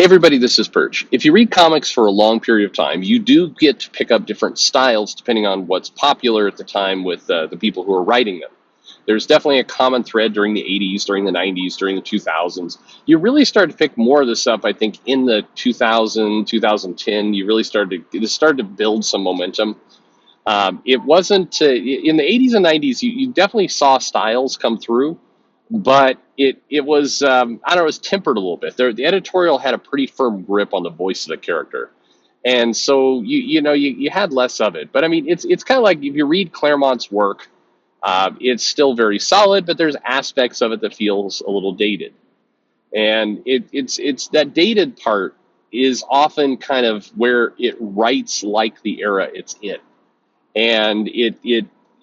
Hey everybody, this is Perch. If you read comics for a long period of time, you do get to pick up different styles depending on what's popular at the time with the people who are writing them. There's definitely a common thread during the 80s, during the 90s, during the 2000s. You really started to pick more of this up, I think, in the 2000, 2010. This started to build some momentum. It wasn't in the 80s and 90s. You definitely saw styles come through, but it was I don't know, it was tempered a little bit. The editorial had a pretty firm grip on the voice of the character, and so you had less of it. But I mean, it's kind of like if you read Claremont's work, it's still very solid, but there's aspects of it that feels a little dated, and it's that dated part is often kind of where it writes like the era it's in, and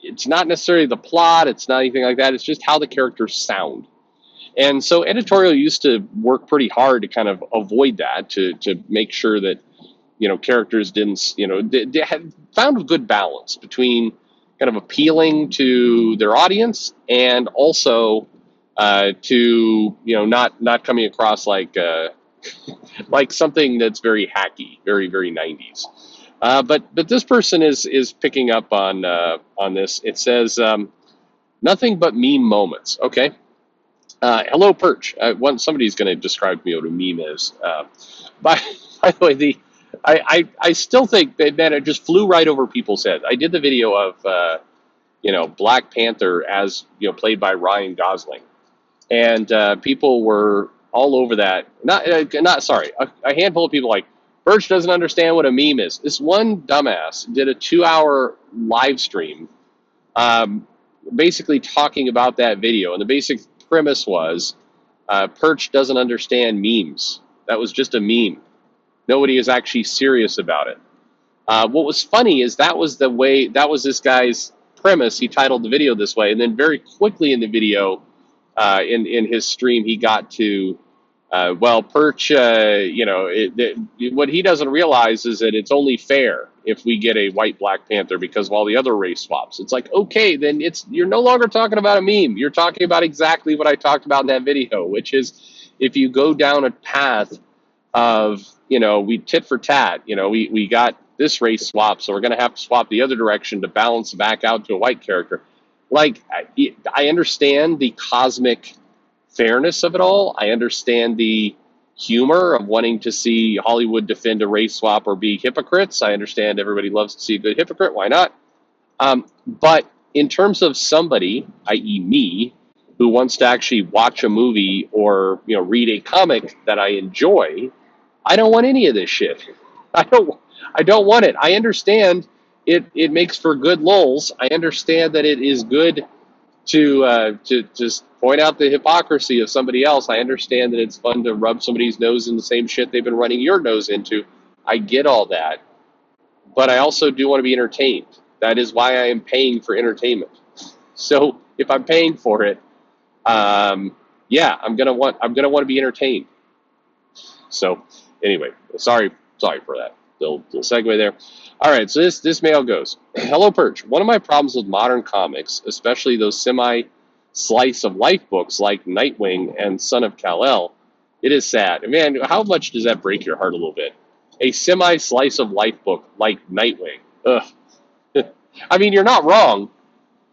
it's not necessarily the plot, it's not anything like that, it's just how the characters sound. And so editorial used to work pretty hard to kind of avoid that, to make sure that characters didn't they had found a good balance between kind of appealing to their audience and also to not coming across like like something that's very hacky, very 90s. But this person is picking up on this. It says nothing but meme moments. Okay. Hello, Perch. Somebody's going to describe to me what a meme is. By by the way, I still think that, man, it just flew right over people's heads. I did the video of Black Panther as played by Ryan Gosling, and people were all over that. Not sorry, a handful of people like Birch doesn't understand what a meme is. This one dumbass did a 2-hour live stream, basically talking about that video, and the basic premise was Perch doesn't understand memes. That was just a meme. Nobody is actually serious about it. What was funny is that was this guy's premise. He titled the video this way, and then very quickly in the video, in his stream, he got to, Perch, what he doesn't realize is that it's only fair if we get a white Black Panther because of all the other race swaps. It's like, okay, then you're no longer talking about a meme. You're talking about exactly what I talked about in that video, which is if you go down a path of, we tit for tat, we got this race swap, so we're going to have to swap the other direction to balance back out to a white character. Like, I understand the cosmic fairness of it all. I understand the humor of wanting to see Hollywood defend a race swap or be hypocrites. I understand everybody loves to see a good hypocrite. Why not? But in terms of somebody, i.e. me, who wants to actually watch a movie or read a comic that I enjoy, I don't want any of this shit. I don't want it. I understand it makes for good lulz. I understand that it is good to just point out the hypocrisy of somebody else. I understand that it's fun to rub somebody's nose in the same shit they've been running your nose into. I get all that. But I also do want to be entertained. That is why I am paying for entertainment. So if I'm paying for it, I'm gonna want to be entertained. So anyway, sorry for that little segue there. All right, so this mail goes. Hello, Perch. One of my problems with modern comics, especially those semi-slice of life books like Nightwing and Son of Kal-El, it is sad. Man, how much does that break your heart a little bit? A semi-slice of life book like Nightwing. Ugh. I mean, you're not wrong.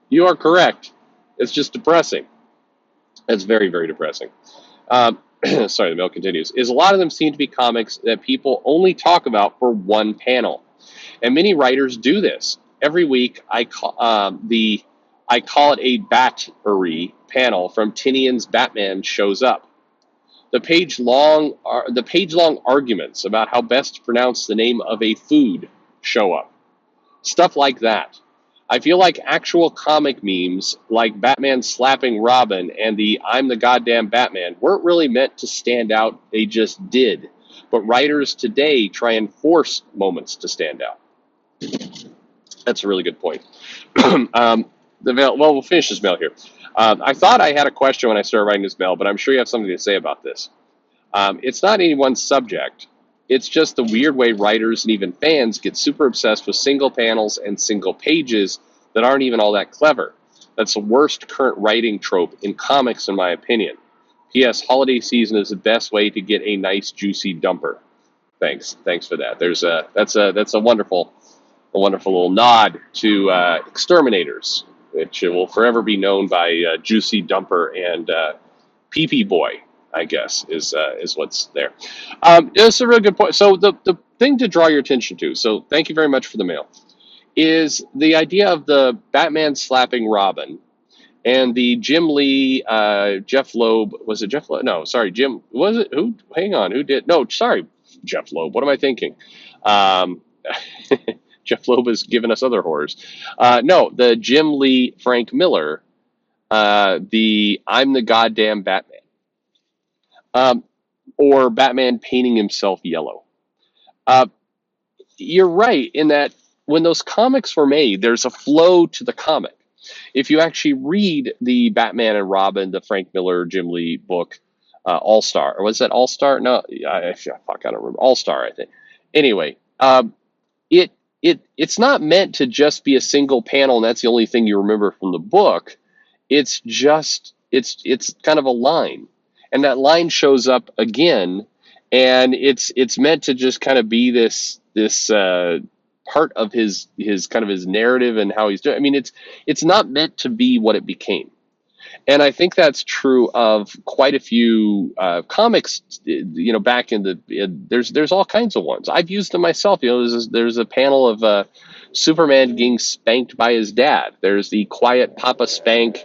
You are correct. It's just depressing. It's very, very depressing. Sorry, the mail continues. Is a lot of them seem to be comics that people only talk about for one panel. And many writers do this. Every week, I call it a Battery panel from Tinian's Batman shows up. The page-long arguments about how best to pronounce the name of a food show up. Stuff like that. I feel like actual comic memes, like Batman slapping Robin and the I'm the goddamn Batman, weren't really meant to stand out, they just did. But writers today try and force moments to stand out. That's a really good point. We'll finish this mail here. I thought I had a question when I started writing this mail, but I'm sure you have something to say about this. It's not any one subject. It's just the weird way writers and even fans get super obsessed with single panels and single pages that aren't even all that clever. That's the worst current writing trope in comics, in my opinion. P.S. Holiday season is the best way to get a nice juicy dumper. Thanks for that. That's a wonderful little nod to exterminators, which will forever be known by Juicy Dumper and Pee Pee Boy. I guess is what's there. It's a really good point. So the thing to draw your attention to. So thank you very much for the mail. Is the idea of the Batman slapping Robin and the Jim Lee, Jeff Loeb. Was it Jeff Loeb? No, sorry, Jim. Was it who? Hang on, who did? No, sorry, Jeff Loeb. What am I thinking? Um, Jeff Loeb has given us other horrors. No, the Jim Lee, Frank Miller, the I'm the goddamn Batman, um, or Batman painting himself yellow. Uh, you're right in that when those comics were made, there's a flow to the comic. If you actually read the Batman and Robin, the Frank Miller, Jim Lee book, All Star, or was that All Star? No, fuck, I don't remember. All Star, I think. Anyway, it's not meant to just be a single panel, and that's the only thing you remember from the book. It's just it's kind of a line, and that line shows up again, and it's meant to just kind of be this part of his kind of his narrative and how he's doing. I mean, it's not meant to be what it became. And I think that's true of quite a few comics. Back there's all kinds of ones. I've used them myself. There's a panel of Superman getting spanked by his dad. There's the quiet Papa Spank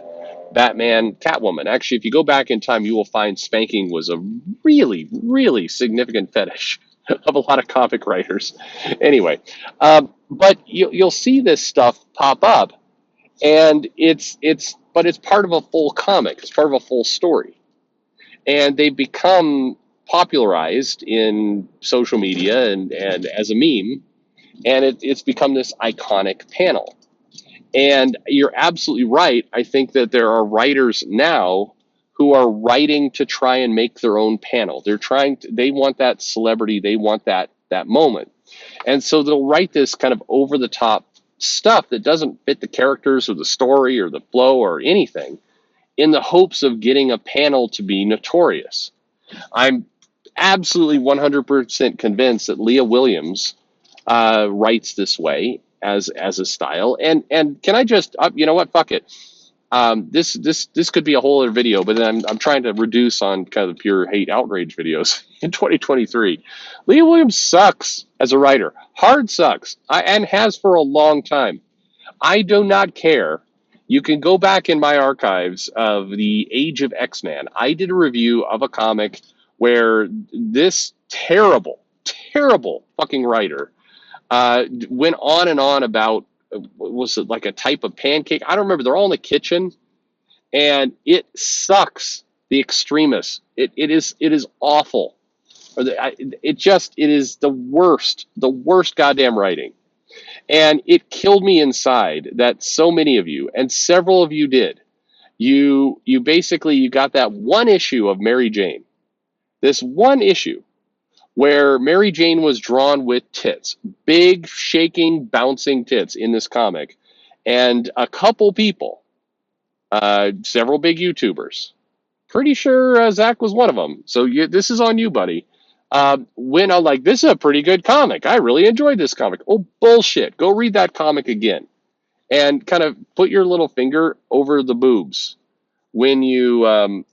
Batman Catwoman. Actually, if you go back in time, you will find spanking was a really, really significant fetish of a lot of comic writers. Anyway, but you'll see this stuff pop up, and it's part of a full comic. It's part of a full story, and they become popularized in social media and as a meme, and it's become this iconic panel. And you're absolutely right. I think that there are writers now who are writing to try and make their own panel. They want that celebrity, they want that moment. And so they'll write this kind of over the top stuff that doesn't fit the characters or the story or the flow or anything, in the hopes of getting a panel to be notorious. I'm absolutely 100% convinced that Leah Williams writes this way as a style. And can I just you know what? Fuck it. This could be a whole other video, but then I'm trying to reduce on kind of pure hate outrage videos in 2023. Leah Williams sucks as a writer. Hard sucks. And has for a long time. I do not care. You can go back in my archives of the Age of X-Men. I did a review of a comic where this terrible, terrible fucking writer went on and on about, was it like a type of pancake? I don't remember. They're all in the kitchen, and it sucks. The Extremists. It is awful. It is the worst goddamn writing. And it killed me inside that so many of you, and several of you did. You basically, you got that one issue of Mary Jane. This one issue where Mary Jane was drawn with tits, big, shaking, bouncing tits in this comic. And a couple people, several big YouTubers, pretty sure Zach was one of them. So this is on you, buddy. When I'm like, this is a pretty good comic. I really enjoyed this comic. Oh, bullshit. Go read that comic again. And kind of put your little finger over the boobs when you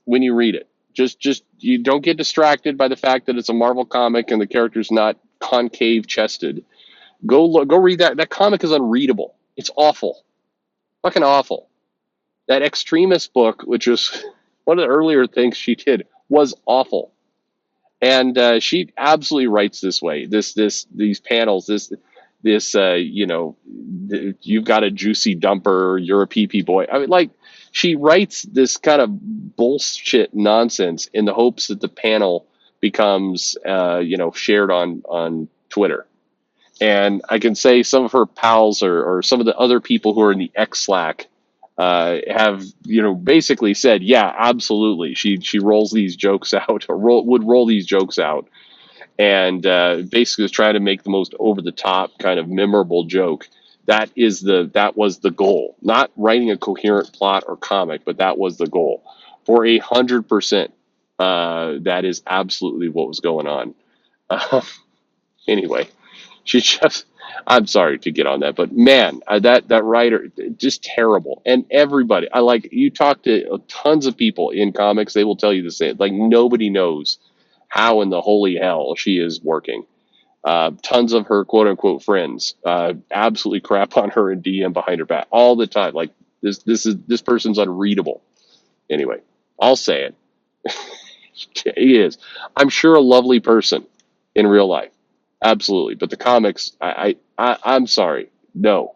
read it. Just you don't get distracted by the fact that it's a Marvel comic and the character's not concave chested. Go read that. That comic is unreadable. It's awful. Fucking awful. That Extremist book, which was one of the earlier things she did, was awful. And she absolutely writes this way. These panels. You've got a juicy dumper. You're a pee boy. I mean, like, she writes this kind of bullshit nonsense in the hopes that the panel becomes, shared on Twitter. And I can say some of her pals or some of the other people who are in the X Slack have basically said, yeah, absolutely. She rolls these jokes out, or would roll these jokes out, and basically was trying to make the most over the top kind of memorable joke. That was the goal, not writing a coherent plot or comic, but that was the goal for 100%. That is absolutely what was going on. Uh, anyway, she just. I'm sorry to get on that, but man, that writer just terrible. And everybody, I like you talk to tons of people in comics, they will tell you the same. Like nobody knows how in the holy hell she is working. Tons of her quote unquote friends absolutely crap on her and DM behind her back all the time. Like this person's unreadable. Anyway, I'll say it. He is. I'm sure a lovely person in real life, absolutely. But the comics, I'm sorry, no.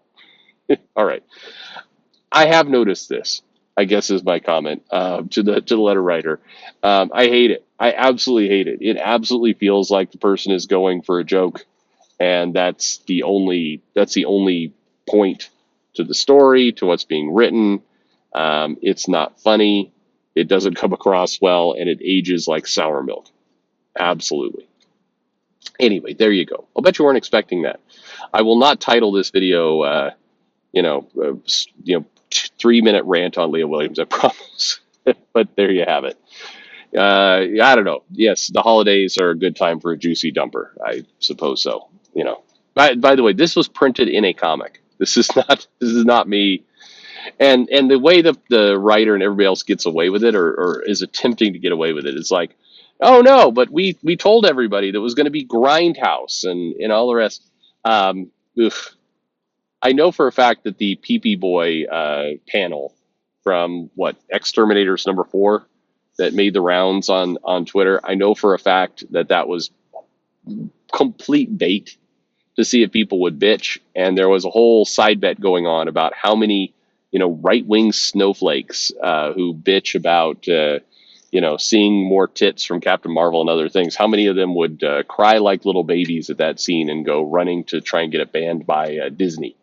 All right, I have noticed this. I guess is my comment to the letter writer. I hate it. I absolutely hate it. It absolutely feels like the person is going for a joke, and that's the only point to the story, to what's being written. It's not funny. It doesn't come across well, and it ages like sour milk. Absolutely. Anyway, there you go. I'll bet you weren't expecting that. I will not title this video, you know, uh, 3-minute rant on Leah Williams. I promise. But there you have it. I don't know. Yes, the holidays are a good time for a juicy dumper. I suppose so. By the way, this was printed in a comic. This is not me. And the way that the writer and everybody else gets away with it, or is attempting to get away with it, it's like, oh no, but we told everybody that it was going to be Grindhouse and all the rest. Oof. I know for a fact that the PP Boy panel from what Exterminators #4 that made the rounds on Twitter. I know for a fact that was complete bait to see if people would bitch, and there was a whole side bet going on about how many right wing snowflakes who bitch about seeing more tits from Captain Marvel and other things. How many of them would cry like little babies at that scene and go running to try and get it banned by Disney?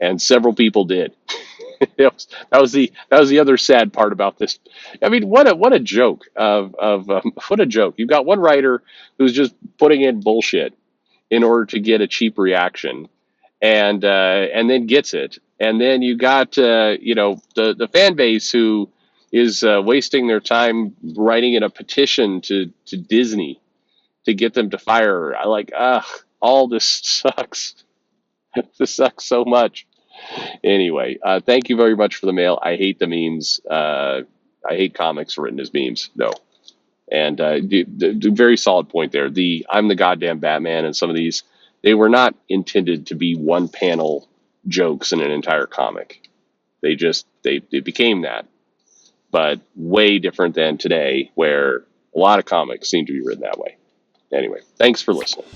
And several people did. That was the other sad part about this. I mean, what a joke of what a joke. You've got one writer who's just putting in bullshit in order to get a cheap reaction, and then gets it, and then you got the fan base who is wasting their time writing in a petition to Disney to get them to fire her. I like, all this sucks. This sucks so much. Anyway, thank you very much for the mail. I hate the memes. I hate comics written as memes. No. And the very solid point there. I'm the goddamn Batman, and some of these, they were not intended to be one panel jokes in an entire comic. They became that, but way different than today, where a lot of comics seem to be written that way. Anyway, thanks for listening.